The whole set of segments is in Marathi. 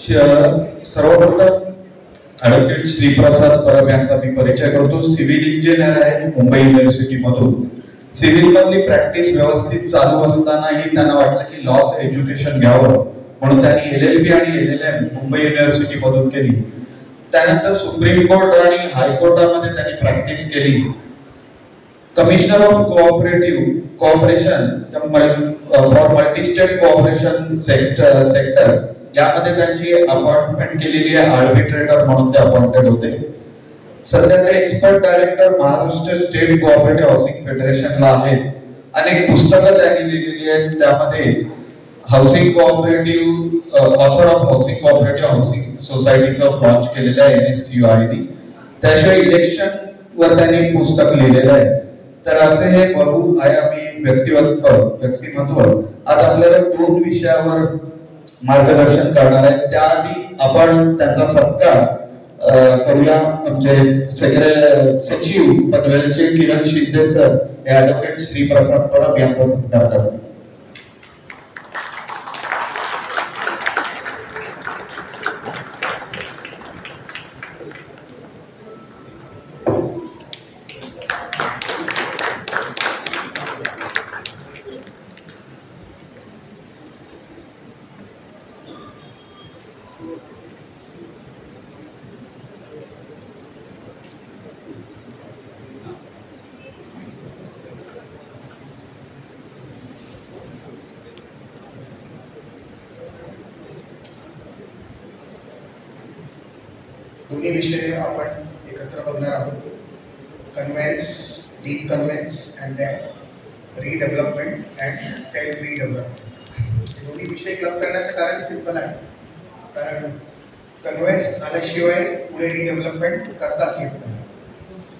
सर्वप्रथम ॲडव्होकेट श्रीप्रसाद परब यांचा मी परिचय करतो. सिव्हिल इंजिनियर आहे मुंबई युनिव्हर्सिटी मधून. सिव्हिल मधली प्रॅक्टिस व्यवस्थित चालू असतानाही त्यांना वाटलं की लॉच एज्युकेशन घ्यावं, म्हणून त्यांनी LLB आणि LLM मुंबई युनिव्हर्सिटी मधून केली. त्यानंतर सुप्रीम कोर्ट आणि हायकोर्टामध्ये त्यांनी प्रॅक्टिस केली. Commissioner of cooperation for multi state cooperation sector यामध्ये त्यांची अपॉइंटमेंट केलेली आहे. आर्बिट्रेटर म्हणून ते अपॉइंटेड होते. सध्या ते expert director Maharashtra state cooperative housing फेडरेशनला आहेत. अनेक पुस्तकं त्यांनी लिहिलेली आहेत. त्यामध्ये housing cooperative author of cooperative housing सोसायटीचं लॉन्च केलेलं आहे NSCOID. त्याशिवाय इलेक्शन वर त्यांनी पुस्तक लिहिलेलं आहे. तर असे हे बहुआयामी व्यक्तिमत्व आज आपल्याला 2 विषयावर मार्गदर्शन करणार आहेत. त्याआधी आपण त्यांचा सत्कार करूया. आमचे सचिव पनवेलचे किरण शिंदे सर हे ॲडव्होकेट श्रीप्रसाद परब यांचा सत्कार करतात. दोन्ही विषय आपण एकत्र बघणार आहोत. कन्व्हेन्स, डीप conveyance and then redevelopment and self redevelopment. हे दोन्ही विषय क्लब करण्याचं कारण सिंपल आहे. कारण कन्व्हेन्स झाल्याशिवाय पुढे रिडेव्हलपमेंट करताच येत नाही.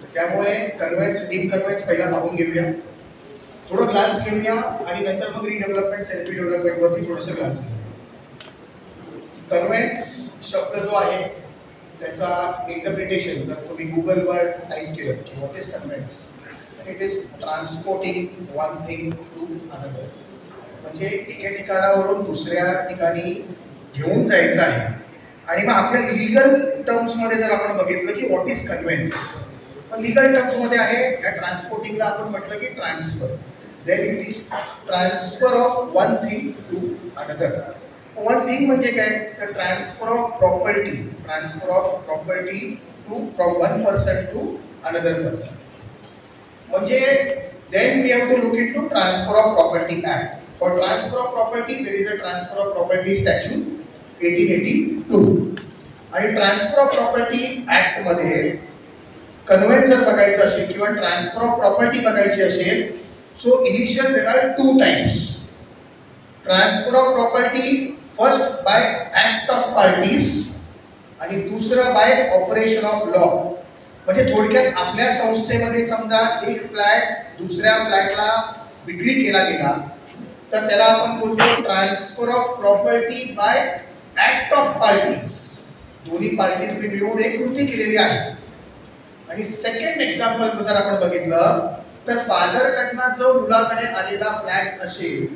तर त्यामुळे कन्व्हेन्स, डीप कन्व्हेन्स पहिला पाहून घेऊया, थोडं ग्लान्स घेऊया आणि नंतर मग रिडेव्हलपमेंट, सेल्फ रिडेव्हलपमेंटवरती थोडंसं ग्लान्स घेऊया. कन्व्हेन्स शब्द जो आहे त्याचा इंटरप्रिटेशन जर तुम्ही गुगलवर टाईप केलं की what is conveyance, it is transporting one thing to another. म्हणजे एका ठिकाणावरून दुसऱ्या ठिकाणी घेऊन जायचं आहे. आणि मग आपल्या लिगल टर्म्समध्ये जर आपण बघितलं की व्हॉट इज कन्व्हेन्स, पण लिगल टर्म्समध्ये आहे या ट्रान्सपोर्टिंगला आपण म्हटलं की transfer. Then it is transfer of one thing to another. One thing म्हणजे काय, तर transfer of property, transfer of property to from one person to another person. म्हणजे then we have to look into transfer of property act. For transfer of property there is a transfer of property statute 1882. आणि ट्रान्सफर ऑफ प्रॉपर्टी ॲक्टमध्ये कन्व्हेन्स जर बघायचं असेल किंवा ट्रान्सफर ऑफ प्रॉपर्टी बघायची असेल, so initial there are 2 types. Transfer of property first by act of parties आणि दुसरं बाय ऑपरेशन ऑफ लॉ. म्हणजे थोडक्यात आपल्या संस्थेमध्ये समजा एक फ्लॅट दुसऱ्या फ्लॅटला विक्री केला गेला तर त्याला आपण बोलतो transfer of property bye act of parties. दोन्ही पार्टीजने मिळून एक कृती केलेली आहे. आणि सेकंड एक्झाम्पल जर आपण बघितलं तर फादरकडनं जो मुलाकडे आलेला फ्लॅट असेल,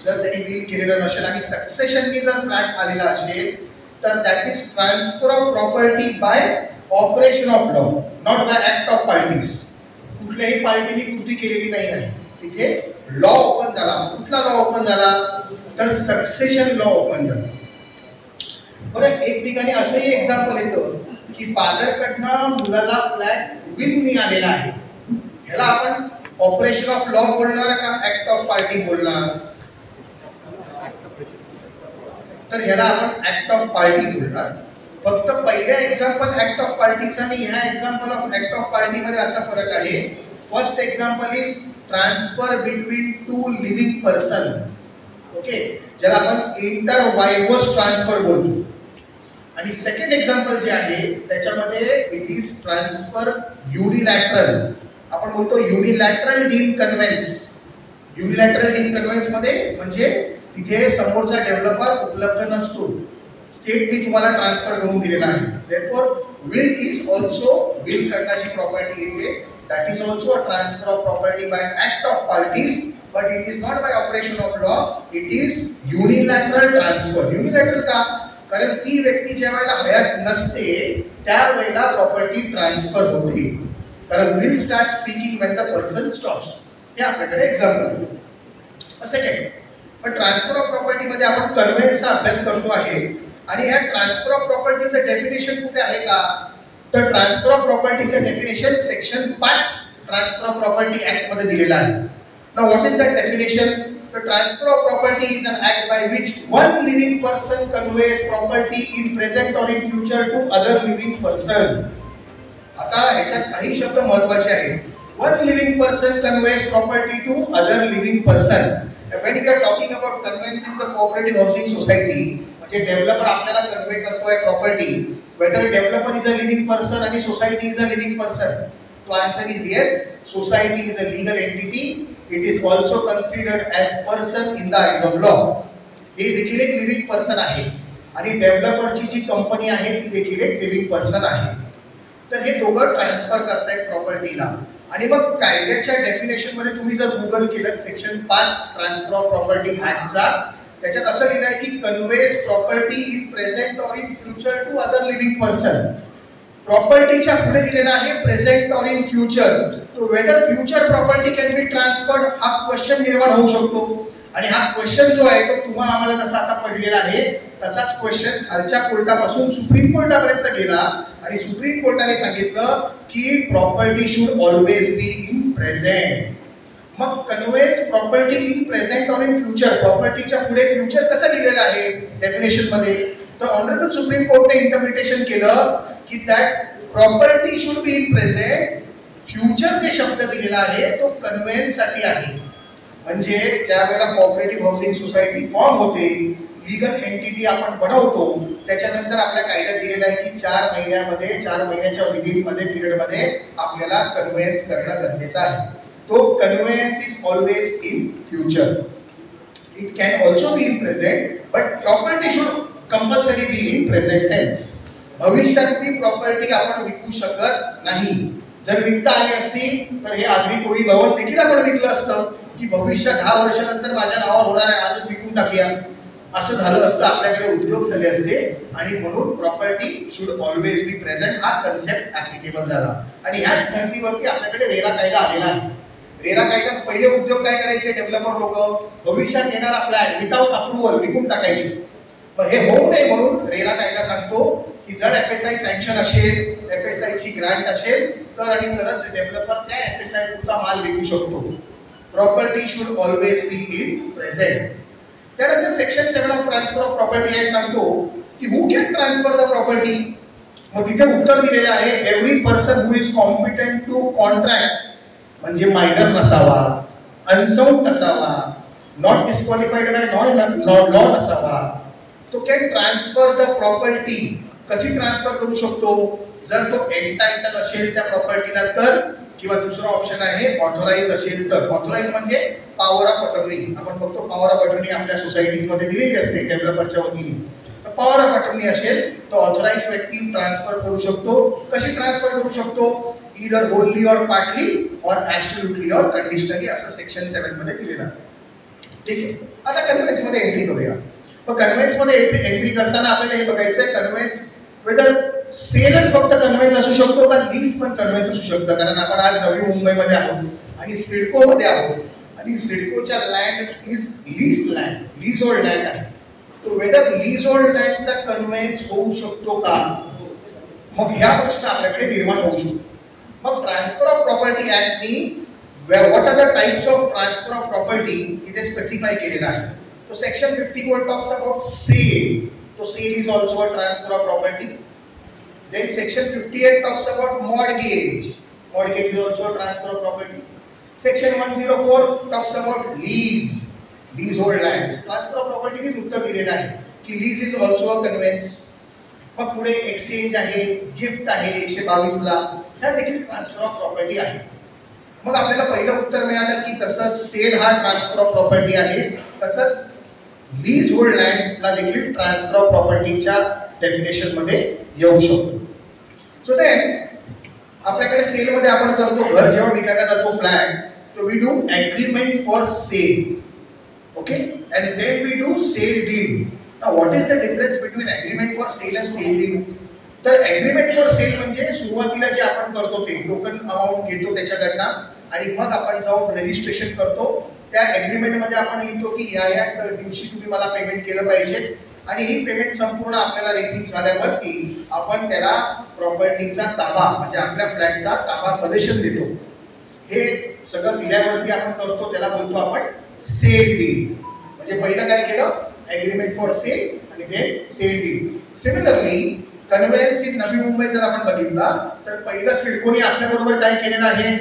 जर त्यांनी विल केलेलं नसेल आणि सक्सेशननी जर फ्लॅट आलेला असेल तर that is transfer of property by operation of law, not by act of parties. कुठल्याही पार्टीने कृती केलेली नाही आहे, तिथे लॉ ओपन झाला. कुठला लॉ ओपन झाला, तर सक्सेशन लॉ ओपन झाला. बरं, एक ठिकाणी असंही एक्झाम्पल येतं की फादरकडनं मुलाला फ्लॅट विलनी आलेला आहे. ह्याला आपण ऑपरेशन ऑफ लॉ बोलणार का ॲक्ट ऑफ पार्टी बोलणार, तर ह्याला आपण ऍक्ट ऑफ पार्टी बोलणार. फक्त पहिल्या एक्झाम्पल ऍक्ट ऑफ पार्टीचा आणि ह्या एक्झाम्पल ऑफ ऍक्ट ऑफ पार्टीमध्ये असा फरक आहे. First example is transfer between 2 living person, okay, ज्याला आपण इंटर वायव्हस ट्रान्सफर बोलतो. आणि सेकंड एक्झाम्पल जे आहे त्याच्यामध्ये इट इज ट्रान्सफर युनिलॅटरल. आपण बोलतो unilateral deemed conveyance. Unilateral deemed conveyance मध्ये म्हणजे तिथे समोरचा डेव्हलपर उपलब्ध नसतो, स्टेटने तुम्हाला ट्रान्सफर करून दिलेला आहे. Therefore will is also, will करण्याची प्रॉपर्टी येते, that is also a transfer of property bye act of parties, but it is not bye operation of law, it is unilateral transfer. Unilateral का, कारण ती व्यक्ती ज्या वेळेला हयात नसते त्यावेळेला प्रॉपर्टी ट्रान्सफर होते. कारण will start speaking when the person stops. हे आपल्याकडे एक्झाम्पल आहे. सेकंड, पण ट्रान्सफर ऑफ प्रॉपर्टी मध्ये आपण कन्व्हेन्सचा अभ्यास करतो आहे आणि ह्या ट्रान्सफर ऑफ प्रॉपर्टीचं डेफिनेशन कुठे आहे का? तर ट्रान्सफर ऑफ प्रॉपर्टीचं definition section 5 transfer of property act मध्ये दिलेलं आहे. Now what is that definition? The transfer of property is an act by which one living person conveys property in present or in future to other living person. आता ह्याच्यात काही शब्द महत्त्वाचे आहेत. One living person conveys property to other living person. When we are talking about conveyance in the cooperative housing society, म्हणजे डेव्हलपर आपल्याला कन्वे करतोय property, whether developer is a living person आणि society is a living person. So answer is yes. Society is a legal entity. It is also considered as person in the eyes of law. हे देखील एक लिव्हिंग पर्सन आहे आणि डेव्हलपरची जी कंपनी आहे ती देखील एक लिव्हिंग पर्सन आहे. तर हे दोघं ट्रान्सफर करतायत प्रॉपर्टीला. आणि मग कायद्याच्या डेफिनेशन मध्ये तुम्ही जर गुगल केलं सेक्शन 5 ट्रान्सफर ऑफ प्रॉपर्टी ऍक्टचा, त्याच्यात असं लिहिलं आहे की conveys property in present or in future to other living person. प्रॉपर्टीच्या पुढे दिलेला आहे प्रेझेंट ऑर इन फ्युचर. तो whether future property can be transferred हा क्वेश्चन निर्माण होऊ शकतो. आणि हा क्वेश्चन जो आहे तो तुम्हा आम्हाला जसा आता पडलेला आहे तसाच क्वेश्चन खालच्या कोर्टापासून सुप्रीम कोर्टापर्यंत गेला आणि सुप्रीम कोर्टाने सांगितलं की property should always be in present. मग conveys property in present or in future, प्रॉपर्टीच्या पुढे फ्युचर कसं लिहिलेलं आहे डेफिनेशन मध्ये? तर ऑनरेबल सुप्रीम कोर्टने इंटरप्रिटेशन केलं की that property should be in present. Future जे शब्द दिलेला आहे तो कन्व्हेन्स साठी आहे. म्हणजे ज्या वेळेला कोऑपरेटिव्ह हाऊसिंग सोसायटी फॉर्म होते, लीगल एंटिटी आपण बनवतो, त्याच्यानंतर आपल्या कायद्यात दिलेला आहे की 4 महिन्यामध्ये 4 महिन्याच्या विधीमध्ये पिरियडमध्ये आपल्याला कन्व्हेन्स करणं गरजेचं आहे. तो conveyance is always in future. It can also be in present but property should compulsory be in present tense. भविष्यातली प्रॉपर्टी आपण विकू शकत नाही. जर विकता आली असती तर हे आगरी कोळी भवन देखील आपण विकलं असतं की भविष्यात 10 वर्षानंतर माझ्या नावावर होणार आहे, आजच विकून टाकूया, असं झालं असतं. आपल्याकडे उद्योग झाले असते. आणि म्हणून property should always be present हा कन्सेप्ट ऍप्लिकेबल झाला. आणि ह्याच धर्तीवरती आपल्याकडे रेरा कायदा आलेला आहे. रेरा कायदा पहिले उद्योग काय करायचे डेव्हलपर लोक? भविष्यात येणारा फ्लॅट विदाउट अप्रुव्हल विकून टाकायचे. पण हे होऊ नये म्हणून रेरा कायदा सांगतो की जर FSI सँक्शन असेल, FSI ची ग्रँट असेल तर आणि तरच डेव्हलपर त्या FSI पुरता माल विकू शकतो. Property should always be in present. त्यानंतर section 7 of transfer of property act सांगतो की who can transfer the property. मग तिथे उत्तर दिलेलं आहे every person who is competent to contract, म्हणजे मायनर नसावा, अनसाउंड नसावा, नॉट डिस्क्वालिफाईड बाय लॉ नसावा, तो कॅन ट्रान्सफर द प्रॉपर्टी. कशी ट्रान्सफर करू शकतो? जर तो एंटायटल असेल त्या प्रॉपर्टीला तर, किंवा दुसरा ऑप्शन आहे ऑथोराइज असेल तर. ऑथोराइज म्हणजे पॉवर ऑफ अटर्नी. आपण बघतो पॉवर ऑफ अटर्नी आपल्या सोसायटीज मध्ये दिलेली असते डेव्हलपरच्या वतीने. पॉवर ऑफ अटर्नी असेल तो ऑथोराइज व्यक्ती ट्रान्सफर करू शकतो. कशी ट्रान्सफर करू शकतो? इदर होनली और पार्टली और ॲब्सोल्युटली और कंडिशनली, असं सेक्शन 7 मध्ये दिलेलं आहे. ठीक आहे. आता कन्व्हेन्स मध्ये एंट्री करूया. मग कन्व्हेन्स मध्ये एंट्री करताना आपल्याला हे बघायचं आहे कन्व्हेन्स वेदर सेलच फक्त कन्व्हेन्स असू शकतो का लीज पण कन्व्हेन्स असू शकतं. कारण आपण आज नवी मुंबईमध्ये आहोत आणि सिडको मध्ये आहोत आणि सिडकोच्या land is lease land, lease hold land आहे. तो वेदर लीज होल्ड लँडचा कन्व्हेन्स होऊ शकतो का? मग ह्या प्रश्न आपल्याकडे निर्माण होऊ शकतो. मग ट्रान्सफर ऑफ प्रॉपर्टी ऍक्टनी what are the types of transfer of property इथे स्पेसिफाय केलेला आहे. तो सेक्शन 54 टॉक्स अबाउट सेल. तो sale is also a transfer of property. Then section 58 talks about mortgage. Mortgage is also a transfer of property. Section 104 talks about lease. Leasehold lands. Transfer of property नी उत्तर दिलेलं आहे की lease is also a conveyance. मग पुढे एक्सचेंज आहे, गिफ्ट आहे 122 ला, ह्या देखील ट्रान्सफर ऑफ प्रॉपर्टी आहे. मग आपल्याला पहिलं उत्तर मिळालं की जसं सेल हा ट्रान्सफर ऑफ प्रॉपर्टी आहे तसंच लीज होल्ड लँडला देखील ट्रान्सफर ऑफ प्रॉपर्टीच्या डेफिनेशन मध्ये येऊ शकतो. सो देन आपल्याकडे सेल मध्ये आपण करतो घर जेव्हा विकायला जातो फ्लॅट, तो we do agreement for sale. Okay. And then we do sale deed. What is the difference between agreement for sale and sale deed? तर ॲग्रीमेंट फॉर सेल म्हणजे सुरुवातीला जे आपण करतो ते टोकन अमाऊंट घेतो त्याच्याकडनं आणि मग आपण जाऊन रजिस्ट्रेशन करतो. त्या ॲग्रीमेंटमध्ये आपण लिहितो की या दिवशी तुम्ही मला पेमेंट केलं पाहिजे आणि ही पेमेंट संपूर्ण आपल्याला रिसीव्ह झाल्यावरती आपण त्याला प्रॉपर्टीचा ताबा म्हणजे आपल्या फ्लॅटचा ताबा पदेशन देतो. हे सगळं दिल्यावरती आपण करतो त्याला बोलतो आपण सेल डीड. म्हणजे पहिलं काय केलं ॲग्रीमेंट फॉर सेल आणि ते sale deed. Similarly conveyance in Navi Mumbai जर आपण बघितला तर पहिलं सिडकोने आपल्याबरोबर काय केलेलं आहे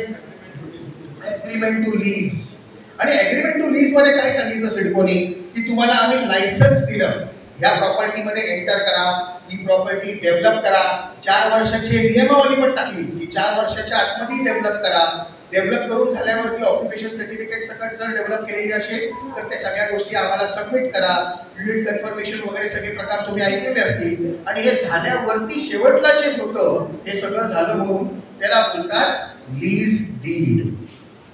ॲग्रीमेंट टू लीज. आणि ॲग्रीमेंट टू लीज मध्ये काय सांगितलं सिडकोने की तुम्हाला आम्ही लायसन्स दिलं या प्रॉपर्टीमध्ये एंटर करा, ही प्रॉपर्टी डेव्हलप करा. 4 वर्षाची नियमावली पण टाकली की 4 वर्षाच्या आतमध्ये डेव्हलप करा. डेव्हलप करून झाल्यावरती ऑक्युपेशन सर्टिफिकेट सकट जर डेव्हलप केलेली असेल तर त्या सगळ्या गोष्टी आम्हाला सबमिट करा. युनिट कन्फर्मेशन वगैरे सगळे प्रकार तुम्ही ऐकलेले असतील. आणि हे झाल्यावरती शेवटला जे होतं हे सगळं झालं म्हणून त्याला बोलतात लीज डीड.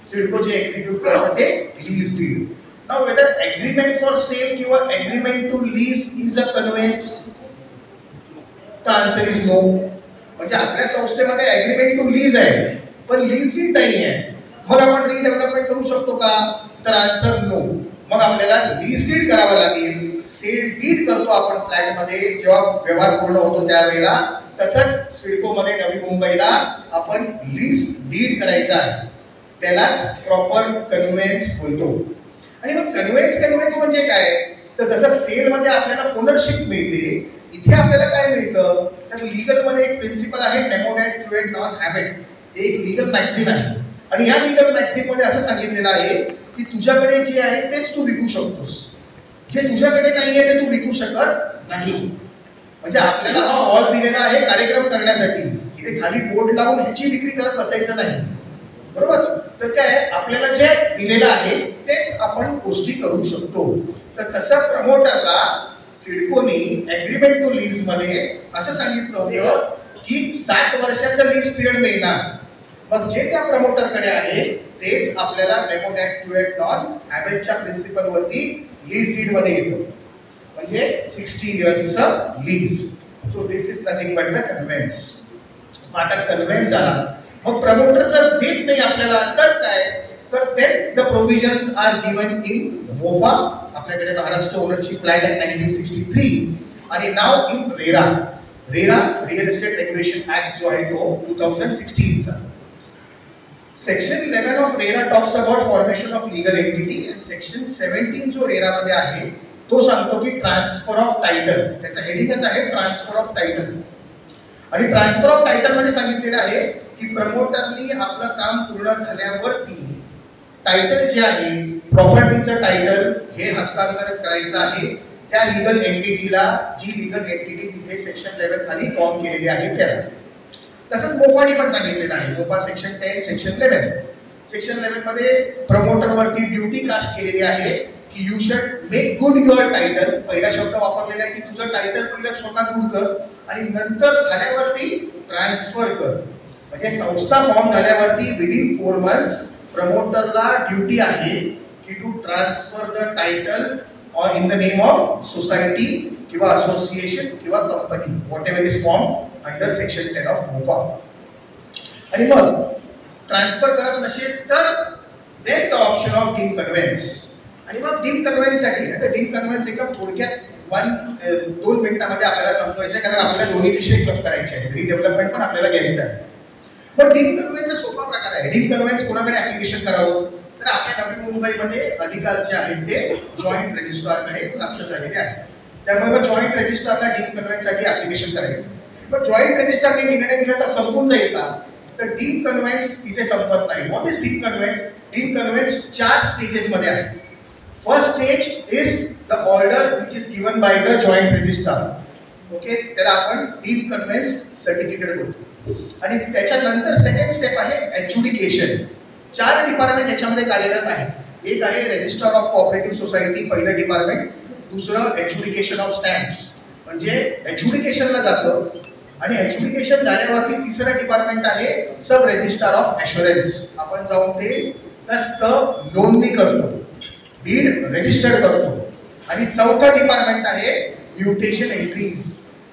सिडको जे एक्झिक्यूट करतात ते lease deed. Now whether agreement for sale किंवा agreement to lease is a conveyance? The answer is no. म्हणजे आपल्या संस्थेमध्ये agreement to lease आहे पण लीज डीड नाही आहे. मग आपण रिडेव्हलपमेंट करू शकतो का? तर आन्सर नो. मग आपल्याला लीज डीड करावं लागेल. सेल डीड करतो आपण फ्लॅटमध्ये जेव्हा व्यवहार पूर्ण होतो त्यावेळेला. तसंच सिडकोमध्ये नवी मुंबईला आपण लीज डीड करायचं आहे. त्यालाच प्रॉपर कन्व्हेन्स बोलतो. आणि मग कन्व्हेन्स म्हणजे काय? तर जसं सेलमध्ये आपल्याला ओनरशिप मिळते इथे आपल्याला काय मिळतं तर लीगलमध्ये एक प्रिन्सिपल आहे मेमो डॅट क्युएट नॉन हॅबिट. एक लीगल मॅक्सिम आहे आणि ह्या लीगल मॅक्सिम मध्ये असं सांगितलेलं आहे की तुझ्याकडे जे आहे तेच तू विकू शकतोस. जे तुझ्याकडे नाही आहे ते तू विकू शकत नाही. म्हणजे आपल्याला हा हॉल दिलेला आहे कार्यक्रम करण्यासाठी. इथे खाली बोर्ड लावून ह्याची विक्री करत बसायचं नाही. बरोबर? तर काय आपल्याला जे दिलेलं आहे तेच आपण गोष्टी करू शकतो. तर तसं प्रमोटरला सिडकोने ॲग्रीमेंट टू लीज मध्ये असं सांगितलं होतं की 7 वर्षाचं लीज पिरियड मिळणार. मग जे त्या प्रमोटरकडे आहे तेच आपल्याला मेमो डॅट क्युएट नॉन हॅबिटच्या प्रिन्सिपल वरती लीज डीड मध्ये येतो. म्हणजे 60 इयर्सचं lease. So this is nothing but the conveyance. आता कन्व्हेन्स झाला. मग प्रमोटर जर देत नाही आपल्याला तर काय तर then the provisions are given in MOFA. आपल्याकडे महाराष्ट्र ओनरशिप फ्लॅट ऍक्ट 1963 आणि now in RERA. RERA real estate regulation act जो आहे तो 2016 चा. Section 11 of RERA talks about formation of legal entity आणि सेक्शन 17 जो रेरा मध्ये आहे तो सांगतो की ट्रान्सफर ऑफ टायटल. त्याचा हेडिंगच आहे ट्रान्सफर ऑफ टायटल. आणि ट्रान्सफर ऑफ टायटल मध्ये सांगितलेलं आहे की प्रमोटरनी आपलं काम पूर्ण झाल्यावरती टायटल जे आहे प्रॉपर्टीचं टायटल हे हस्तांतरित करायचं आहे त्या लीगल एंटिटीला जी लीगल एंटिटी तिथे सेक्शन 11 खाली फॉर्म केलेली आहे त्याला. तसंच मोफाने पण सांगितलेलं आहे. MOFA section 10 section 11. सेक्शन 11 मध्ये प्रमोटरवरती ड्युटी कास्ट केलेली आहे की you should make good your title. पहिला शब्द वापरलेला आहे की तुझं टायटल पहिलं स्वतः गुड कर आणि नंतर झाल्यावरती ट्रान्सफर कर. म्हणजे संस्था फॉर्म झाल्यावरती विदिन 4 मंथ्स प्रमोटरला ड्युटी आहे की to transfer the title or in the name of society किंवा असोसिएशन किंवा company whatever is form under section 10 of MOFA. आणि मग ट्रान्सफर करत नसेल तर then the option of deemed conveyance. आणि मग डीम कन्व्हेन्ससाठी आता डीम कन्व्हेन्स एकदम थोडक्यात 1-2 मिनिटांमध्ये आपल्याला समजवायचं आहे कारण आपल्याला दोन्ही विषय क्लब करायचे आहेत. रिडेव्हलपमेंट पण आपल्याला घ्यायचं आहे. पण डीम कन्व्हेन्सचा सोपा प्रकार आहे. डीम कन्व्हेन्स कोणाकडे ऍप्लिकेशन करावं तर आपल्या नवी मुंबईमध्ये अधिकार जे आहेत ते जॉईंट रजिस्ट्रारकडे प्राप्त झालेले आहेत. त्यामुळे मग जॉईंट रजिस्ट्रारला डीम कन्व्हेन्ससाठी ऍप्लिकेशन करायचं. पण जॉईंट रजिस्ट्रारने निर्णय दिला तर संपून जाईल का? तर डीम कन्व्हेन्स इथे संपत नाही. What is deemed conveyance? Deemed conveyance 4 स्टेजेसमध्ये आहे. First stage is the order which is given by the joint registrar. Okay, त्याला आपण डीम कन्व्हेन्स सर्टिफिकेट बोलतो. आणि त्याच्यानंतर सेकंड स्टेप आहे एज्युडिकेशन. 4 डिपार्टमेंट याच्यामध्ये कार्यरत आहे. एक आहे रजिस्ट्रार ऑफ कोऑपरेटिव्ह सोसायटी पहिलं डिपार्टमेंट. दुसरं एज्युडिकेशन ऑफ स्टॅम्प्स म्हणजे एज्युडिकेशनला जातं. आणि एज्युडिकेशन झाल्यावरती तिसरं डिपार्टमेंट आहे सब रजिस्ट्रार ऑफ ॲश्युरन्स. आपण जाऊन ते तस्त नोंदणी करतो, डीड रजिस्टर्ड करतो आणि चौथा डिपार्टमेंट आहे म्युटेशन एंट्रीज.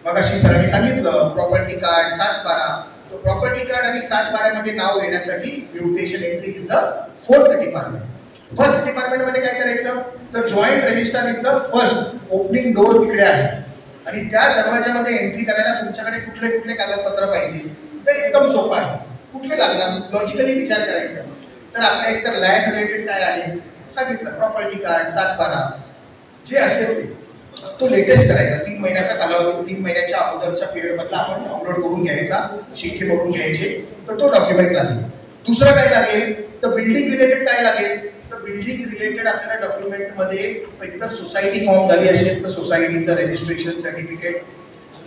मग अशी सरांनी सांगितलं प्रॉपर्टी कार्ड 7/12, तो प्रॉपर्टी कार्ड आणि 7/12 मध्ये नाव घेण्यासाठी mutation entry is the fourth department. First department मध्ये काय करायचं तर joint registrar is the first opening door तिकडे आहे आणि त्या दरवाजामध्ये एंट्री करायला तुमच्याकडे कुठले कुठले कागदपत्र पाहिजे ते एकदम सोपं आहे. कुठले लागणार लॉजिकली विचार करायचा तर आपल्या एकतर लँड रिलेटेड काय आहे सांगितलं प्रॉपर्टी कार्ड 7/12 जे असेल ते तो लेटेस्ट करायचा 3 महिन्याचा कालावधी 3 महिन्याच्या अगोदरच्या पिरियड मधला आपण डाउनलोड करून घ्यायचा शिक्के मारून घ्यायचे तर तो डॉक्युमेंट लागेल. दुसरं काय लागेल तर बिल्डिंग रिलेटेड काय लागेल तर बिल्डिंग रिलेटेड आपल्याला डॉक्युमेंट मध्ये एकतर सोसायटी फॉर्म झाली असेल तर सोसायटीचं रजिस्ट्रेशन सर्टिफिकेट,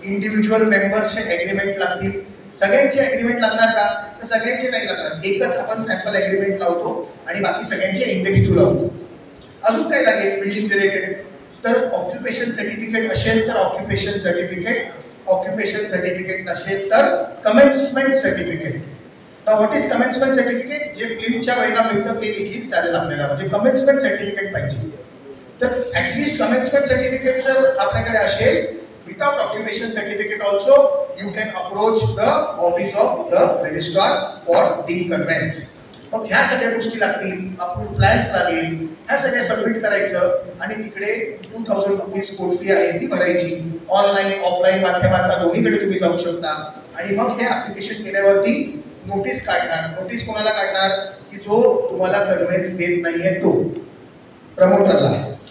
इंडिव्हिज्युअल मेंबर्सचे ॲग्रीमेंट लागतील. सगळ्यांचे ॲग्रीमेंट लागणार का तर सगळ्यांचे नाही लागणार, एकच आपण सॅम्पल ॲग्रीमेंट लावतो आणि बाकी सगळ्यांचे इंडेक्स 2 लावतो. अजून काय लागेल बिल्डिंग रिलेटेड तर ऑक्युपेशन सर्टिफिकेट असेल तर ऑक्युपेशन सर्टिफिकेट, ऑक्युपेशन सर्टिफिकेट नसेल तर commencement certificate. What is commencement certificate जे प्लिमच्या वेळेला मिळतं ते देखील चालेल आपल्याला म्हणजे कमेन्समेंट सर्टिफिकेट पाहिजे. तर ॲटलिस्ट कमेन्समेंट सर्टिफिकेट जर आपल्याकडे असेल without occupation certificate also you can approach the office of the registrar for deconveyance. मग ह्या सगळ्या गोष्टी लागतील, अप्रूव्ह प्लॅन्स लागेल, ह्या सगळ्या सबमिट करायचं आणि तिकडे 2000 रुपीज कोर्ट फी आहे ती भरायची. ऑनलाईन ऑफलाईन माध्यमातून दोन्हीकडे तुम्ही जाऊ शकता आणि मग हे ऍप्लिकेशन केल्यावरती नोटीस काढणार. नोटीस कोणाला काढणार की जो तुम्हाला कन्व्हेन्स देत नाहीये तो प्रमोटरला.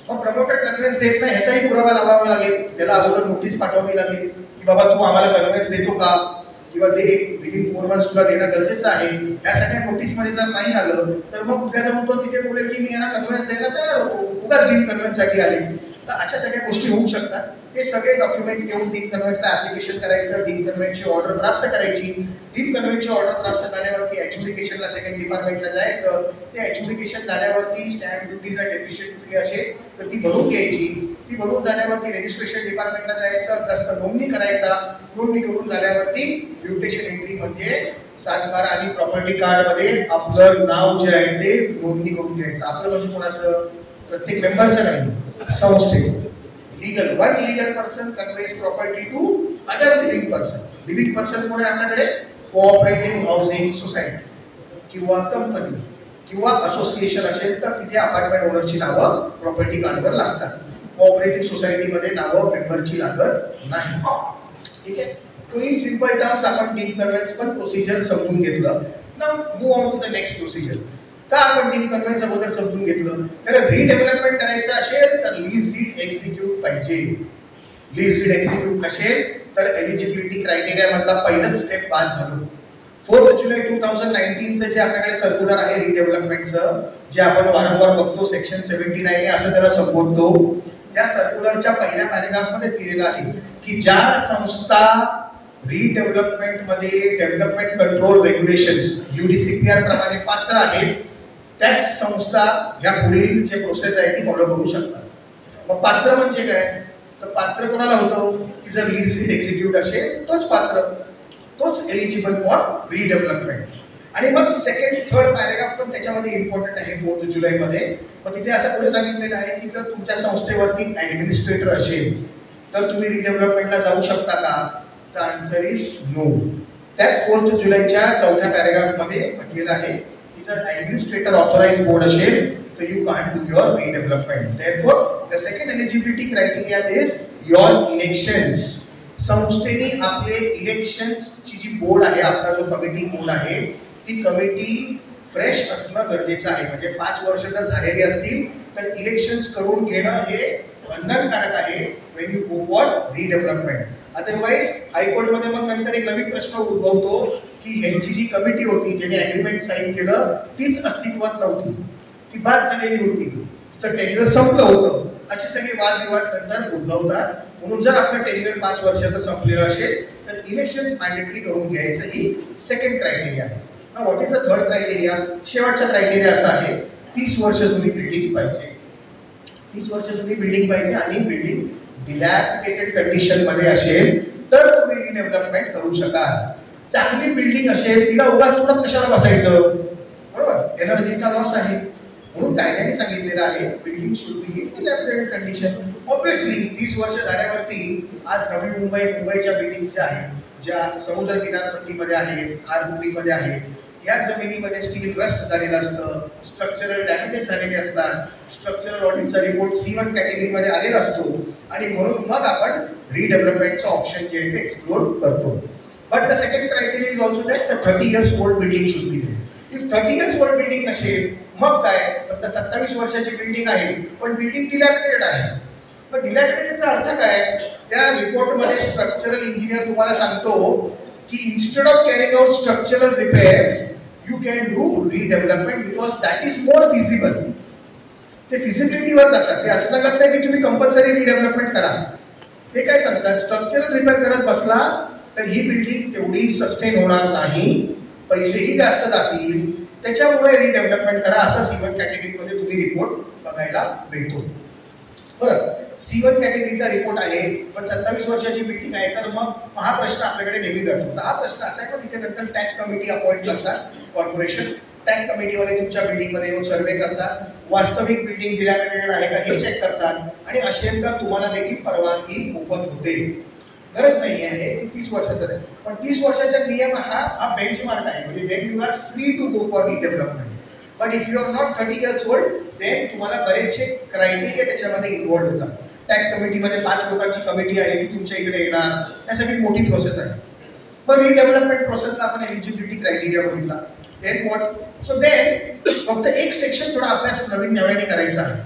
मग प्रमोटर कन्व्हेन्स देत नाही ह्याचाही पुरावा लावावा लागेल, त्याला अगोदर नोटीस पाठवावी लागेल की बाबा तू आम्हाला कन्व्हेन्स देतो का किंवा ते विदिन 4 मंथ्स तुला देणं गरजेचं आहे. या सगळ्या नोटीसमध्ये जर नाही आलं तर मग उद्या जाऊन तो तिथे बोलेल की मी यांना कन्व्हेन्स द्यायला तयार होतो, उगाच डीन कन्व्हेन्ससाठी आले. तर अशा सगळ्या गोष्टी होऊ शकतात. हे सगळे डॉक्युमेंट्स घेऊन डीन कन्व्हेन्सला ऍप्लिकेशन करायचं, डीन कन्व्हेन्सची ऑर्डर प्राप्त करायची. डीन कन्व्हेन्सची ऑर्डर प्राप्त झाल्यावरती एज्युडिकेशनला सेकंड डिपार्टमेंटला जायचं. ते एज्युडिकेशन झाल्यावरती स्टॅम्प ड्युटी जर डेफिशियंट ड्युटी असेल तर ती भरून घ्यायची. ती भरून झाल्यावरती रजिस्ट्रेशन डिपार्टमेंटला जायचं, दस्त नोंदणी करायचा. नोंदणी करून झाल्यावरती म्युटेशन एंट्री म्हणजे 7/12 आणि प्रॉपर्टी कार्ड मध्ये आपलं नाव जे आहे ते नोंदणी करून घ्यायचं. आपलं म्हणजे कोणाचं प्रत्येक मेंबरचं नाही, संस्थेचं. Legal one legal person conveys property to other living person. Living person कोण आहे आपल्याकडे कोऑपरेटिव्ह हाऊसिंग सोसायटी किंवा कंपनी किंवा असोसिएशन असेल तर तिथे अपार्टमेंट ओनरची नावं प्रॉपर्टी कार्डवर लागतात. कोऑपरेटिव्ह सोसायटीमध्ये नावं मेंबरची लागत नाही. ठीक आहे. तो इन सिंपल टर्म्स आपण डीन कन्व्हेन्स पण प्रोसिजर समजून घेतलं. Now move on to the next procedure. का आपण डीन कन्व्हेन्स अगोदर समजून घेतलं कारण रिडेव्हलपमेंट करायचं असेल तर लीज डीड एक्झिक्यूट पाहिजे. लीज डीड एक्झिक्यूट नसेल तर एलिजिबिलिटी क्रायटेरिया मधला पहिलाच स्टेप बाद झालो. 4 जुलै 2019चं जे आपल्याकडे सर्क्युलर आहे रिडेव्हलपमेंटचं जे आपण वारंवार बघतो सेक्शन 79 असं त्याला संबोधतो. त्या सर्क्युलरच्या पहिल्या पॅरेग्राफमध्ये दिलेलं आहे की ज्या संस्था रिडेव्हलपमेंट मध्ये डेव्हलपमेंट कंट्रोल रेग्युलेशन्स UDCPR प्रमाणे पात्र आहेत त्याच संस्था या पुढील जे प्रोसेस आहे ती फॉलो करू शकतात. मग पात्र म्हणजे काय तर पात्र कोणाला होतं की जर लीज डीड एक्झिक्यूट असेल तोच पात्र, तोच एलिजिबल फॉर रिडेव्हलपमेंट. आणि मग सेकंड थर्ड पॅरेग्राफ पण त्याच्यामध्ये इम्पॉर्टंट आहे 4 जुलैमध्ये. मग तिथे असं पुढे सांगितलेलं आहे की जर तुमच्या संस्थेवरती ऍडमिनिस्ट्रेटर असेल तर तुम्ही रिडेव्हलपमेंटला जाऊ शकता का तर आन्सर इज नो. त्याच 4 जुलैच्या 4थ्या पॅरेग्राफमध्ये म्हटलेलं आहे की जर ऍडमिनिस्ट्रेटर ऑथराइज बोर्ड असेल तर you can do your redevelopment. Therefore the second eligibility criteria is your elections. संस्थेने आपले इलेक्शन्सची जी बोर्ड आहे आपला जो कमिटी बोर्ड आहे ती कमिटी फ्रेश असणं गरजेचं आहे. म्हणजे 5 वर्ष जर झालेली असतील तर इलेक्शन्स करून घेणं हे बंधनकारक आहे when you go for redevelopment. Otherwise हायकोर्टमध्ये मग नंतर एक नवीन प्रश्न उद्भवतो की ह्यांची जी कमिटी होती ज्यांनी ॲग्रीमेंट साईन केलं तीच अस्तित्वात नव्हती, ती बाद झालेली होती, तिचं टेन्युअर संपलं होतं. असे सगळे वादविवाद नंतर उद्भवतात. म्हणून जर आपलं टेन्युअर 5 वर्षाचं संपलेलं असेल तर इलेक्शन्स मॅन्डेटरी करून घ्यायचं ही second criteria. What is the third criteria. शेवटचा क्रायटेरिया असा आहे 30 वर्ष जुनी बिल्डिंग पाहिजे. 30 वर्ष जुनी बिल्डिंग पाहिजे आणि बिल्डिंग डिलॅपिडेटेड कंडिशन मध्ये असेल तर तुम्ही रिडेव्हलपमेंट करू शकाल. चांगली बिल्डिंग असेल तिला उगाच तुला कशाला बसायचं, बरोबर, एनर्जीचा लॉस आहे. म्हणून कायद्याने सांगितलेलं आहे building should be in dilapidated condition. Obviously 30 वर्ष झाल्यावरती आज नवी मुंबईच्या बिल्डिंग ज्या आहेत, ज्या समुद्र किनारपट्टीमध्ये आहेत, खारपुरीमध्ये आहेत, या जमिनीमध्ये स्टील रस्ट झालेलं असतं, स्ट्रक्चरल डॅमेजेस झालेले असतात, स्ट्रक्चरल ऑडिटचा रिपोर्ट C1 कॅटेगरीमध्ये आलेला असतो आणि म्हणून मग आपण रिडेव्हलपमेंटचं ऑप्शन जे आहे ते एक्सप्लोर करतो. But the second criteria is also that the 30 years old building should be there. If 30 years old building नसेल मग काय, समजा 27 वर्षाची बिल्डिंग आहे पण बिल्डिंग डिलॅपिडेटेड आहे. पण डिलॅपिडेटेडचा अर्थ काय, त्या रिपोर्टमध्ये स्ट्रक्चरल इंजिनियर तुम्हाला सांगतो की instead of carrying out structural repairs you can do redevelopment because that is more feasible. ते फिजिबिलिटीवर जातात. ते असं सांगत नाही की तुम्ही कंपल्सरी रिडेव्हलपमेंट करा. ते काय सांगतात, स्ट्रक्चरल रिपेअर करत बसला तर ही बिल्डिंग तेवढी सस्टेन होणार नाही, पैसेही जास्त जातील, त्याच्यामुळे रिडेव्हलपमेंट करा, असं C1 कॅटेगरीमध्ये तुम्ही रिपोर्ट बघायला मिळतो. बरं, C1 कॅटेगरीचा रिपोर्ट आहे पण 27 वर्षाची बिल्डिंग आहे, तर मग हा प्रश्न आपल्याकडे नेहमी जातो. तर हा प्रश्न असा आहे की तिथे नंतर टॅग कमिटी अपॉइंट करतात कॉर्पोरेशन. टॅग कमिटीमध्ये तुमच्या बिल्डिंगमध्ये येऊन सर्वे करतात, वास्तविक बिल्डिंग डिलॅपिडेटेड आहे का हे चेक करतात आणि असेल तर तुम्हाला देखील परवानगी ओपन होते. गरज नाही आहे की 30 वर्षाचा आहे, पण 30 वर्षाचा नियम हा बेंचमार्क आहे. म्हणजे then you are free to go for redevelopment. But if you are not 30 years old then तुम्हाला बरेचसे क्रायटेरिया त्याच्यामध्ये इन्व्हॉल्व होतात. टॅग कमिटीमध्ये 5 लोकांची कमिटी आहे ती तुमच्या इकडे येणार, त्यासाठी मोठी प्रोसेस आहे. पण रिडेव्हलपमेंट प्रोसेसला आपण एलिजिबिलिटी क्रायटेरिया बघितला. देन व्हॉट, सो देन फक्त एक सेक्शन थोडा अभ्यास नव्याने करायचा आहे